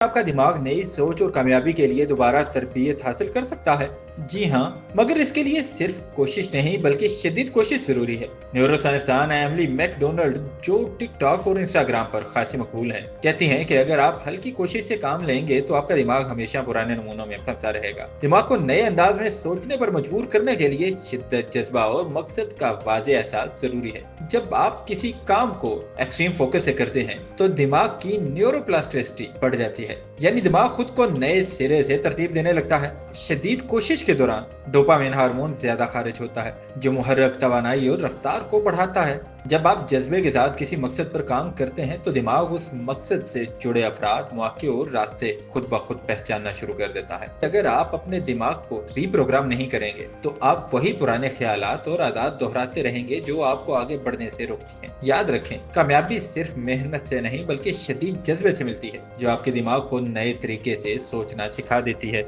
आपका दिमाग नई सोच और कामयाबी के लिए दोबारा तरबियत हासिल कर सकता है। जी हाँ, मगर इसके लिए सिर्फ कोशिश नहीं बल्कि शदीद कोशिश जरूरी है। न्यूरो साइंसदान एमिली मैकडोनल्ड, जो टिकटॉक और इंस्टाग्राम पर खासी मकबूल हैं, कहती हैं कि अगर आप हल्की कोशिश से काम लेंगे तो आपका दिमाग हमेशा पुराने नमूनों में फंसा रहेगा। दिमाग को नए अंदाज में सोचने पर मजबूर करने के लिए शिद्दत, जज्बा और मकसद का वाज़ेह एहसास जरूरी है। जब आप किसी काम को एक्सट्रीम फोकस से करते हैं तो दिमाग की न्यूरोप्लास्टिसिटी बढ़ जाती है, यानी दिमाग खुद को नए सिरे से तरतीब देने लगता है। शदीद कोशिश के दौरान डोपामिन हार्मोन ज्यादा खारिज होता है, जो मुहर्रक, तवानाई और रफ्तार को बढ़ाता है। जब आप जज्बे के साथ किसी मकसद पर काम करते हैं तो दिमाग उस मकसद से जुड़े अफराद, मौके और रास्ते खुद ब खुद पहचानना शुरू कर देता है। अगर आप अपने दिमाग को रीप्रोग्राम नहीं करेंगे तो आप वही पुराने ख्यालात और आदत दोहराते रहेंगे जो आपको आगे बढ़ने से रोकती हैं। याद रखें, कामयाबी सिर्फ मेहनत से नहीं बल्कि शदीद जज्बे से मिलती है, जो आपके दिमाग को नए तरीके से सोचना सिखा देती है।